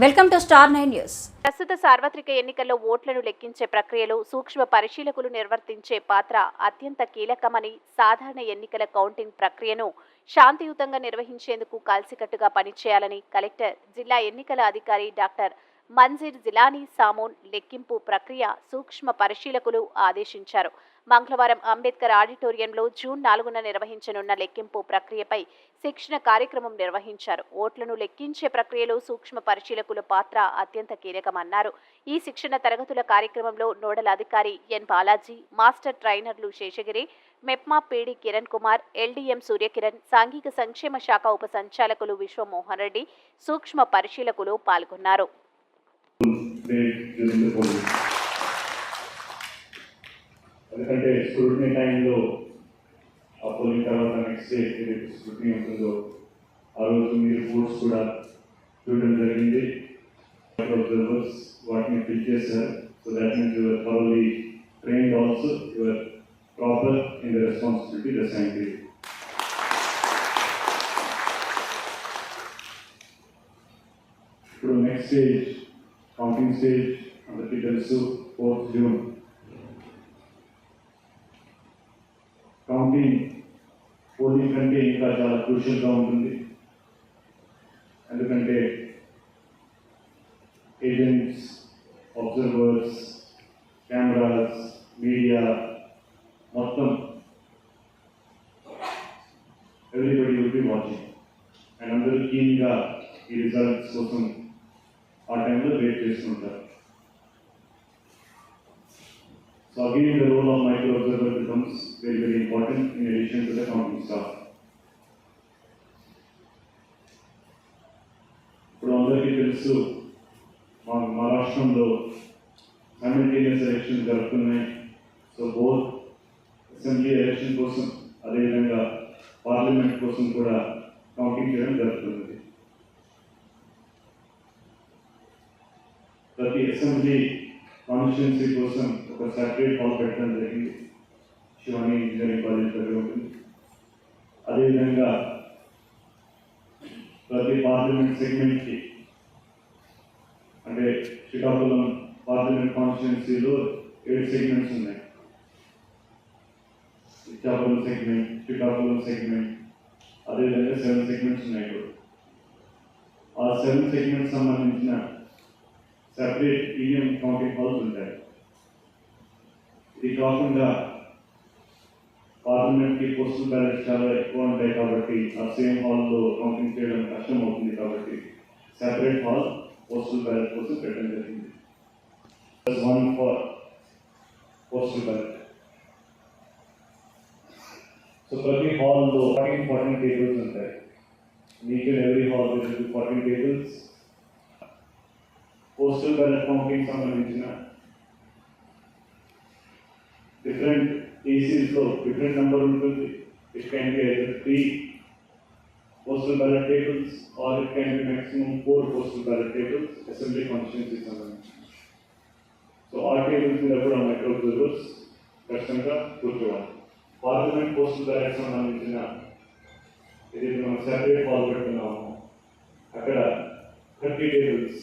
Welcome to star 9 news. ప్రస్తుత సార్వత్రిక ఎన్నికల్లో ఓట్లను లెక్కించే ప్రక్రియలో సూక్ష్మ పరిశీలకులు నిర్వర్తించే పాత్ర అత్యంత కీలకమని, సాధారణ ఎన్నికల కౌంటింగ్ ప్రక్రియను శాంతియుతంగా నిర్వహించేందుకు కలిసికట్టుగా పనిచేయాలని కలెక్టర్, జిల్లా ఎన్నికల అధికారి డాక్టర్ మంజీర్ జిలానీ సామోన్ లెక్కింపు ప్రక్రియ సూక్ష్మ పరిశీలకులు ఆదేశించారు. మంగళవారం అంబేద్కర్ ఆడిటోరియంలో జూన్ 4న నిర్వహించనున్న లెక్కింపు ప్రక్రియపై శిక్షణ కార్యక్రమం నిర్వహించారు. ఓట్లను లెక్కించే ప్రక్రియలో సూక్ష్మ పరిశీలకుల పాత్ర అత్యంత కీలకమన్నారు. ఈ శిక్షణ తరగతుల కార్యక్రమంలో నోడల్ అధికారి ఎన్ బాలాజీ, మాస్టర్ ట్రైనర్లు శేషగిరి, మెప్మా పీడి కిరణ్ కుమార్, ఎల్డీఎం సూర్యకిరణ్, సాంఘిక సంక్షేమ శాఖ ఉప సంచాలకులు విశ్వమోహన్ రెడ్డి, సూక్ష్మ పరిశీలకులు పాల్గొన్నారు. ఎందుకంటే స్క్రూటినీ టైంలో ఆ పోలింగ్ తర్వాత నెక్స్ట్ డే ఏదైతే స్క్రూటినీ ఉంటుందో ఆ రోజు మీరు బోర్డ్స్ కూడా చూడడం జరిగింది. అబ్జర్వర్స్ వాటిని ఫిల్ చేశారు. So that means your thoroughly trained also, your proper in the responsibility the sign. ఇప్పుడు నెక్స్ట్ స్టేజ్ కౌంటింగ్ స్టేజ్ అందరికీ తెలుసు. 4th June కౌంటింగ్ పోలింగ్ కంటే ఇంకా చాలా క్రూషియల్గా ఉంటుంది. ఎందుకంటే ఏజెంట్స్, అబ్జర్వర్స్, కెమెరాస్, మీడియా మొత్తం everybody will be watching and అందరూ కీన్గా ఈ రిజల్ట్స్ కోసం ఆ టైంలో వెయిట్ చేస్తుంటారు. So again, the role of micro observer becomes very, very important in addition to the counting staff. ఇప్పుడు అందరికీ తెలుసు, మా రాష్ట్రంలో సైమల్టేనియస్ ఎలక్షన్ జరుగుతున్నాయి. సో బోత్ అసెంబ్లీ ఎలక్షన్ కోసం, అదేవిధంగా పార్లమెంట్ కోసం కూడా కౌంటింగ్ చేయడం జరుగుతుంది. ప్రతి అసెంబ్లీ కాన్స్టిట్యున్సీ కోసం ఒక సెపరేట్ హాల్ పెట్టడం జరిగింది. శివాని ఇంజనీరింగ్ కాలేజ్ దగ్గర ఉంటుంది. అదేవిధంగా ప్రతి పార్లమెంట్ సెగ్మెంట్కి, అంటే శ్రీకాకుళం పార్లమెంట్ కాన్స్టిట్యున్సీలో 7 సెగ్మెంట్స్ ఉన్నాయి. ఇచ్చాపురం సెగ్మెంట్, శ్రీకాకుళం సెగ్మెంట్, అదేవిధంగా 7 సెగ్మెంట్స్ ఉన్నాయి. ఆ 7 సెగ్మెంట్స్ సంబంధించిన సెపరేట్ ఈవీఎం కౌంటింగ్ హాల్స్ ఉంటాయి. ఇది కాకుండా పార్లమెంట్కి పోస్టల్ బ్యాలెట్స్ చాలా ఎక్కువ ఉంటాయి కాబట్టి ఆ సేమ్ హాల్లో కౌంటింగ్ చేయడం కష్టం అవుతుంది. కాబట్టి సెపరేట్ హాల్ పోస్టల్ బ్యాలెట్ కోసం పెట్టడం జరిగింది. 1 ఫర్ పోస్టల్ బ్యాలెట్. సో ప్రతి హాల్లో 14 టేబుల్స్ ఉంటాయి. Each and every hall 14 tables. Postal ballot counting సంబంధించిన డిఫరెంట్ ఏసీస్లో డిఫరెంట్ నెంబర్ ఉంటుంది. It can be either 3 postal ballot tables are it can be maximum 4 postal ballot tables assembly constituency సంబంధించి. So ఆ tables మీద కూడా micro observers ఖచ్చితంగా కూర్చోవాలి. Parliament postal ballot సంబంధించిన ఇది మనం సెపరేట్ హాల్ పెట్టుకున్నాము. అక్కడ 30 టేబుల్స్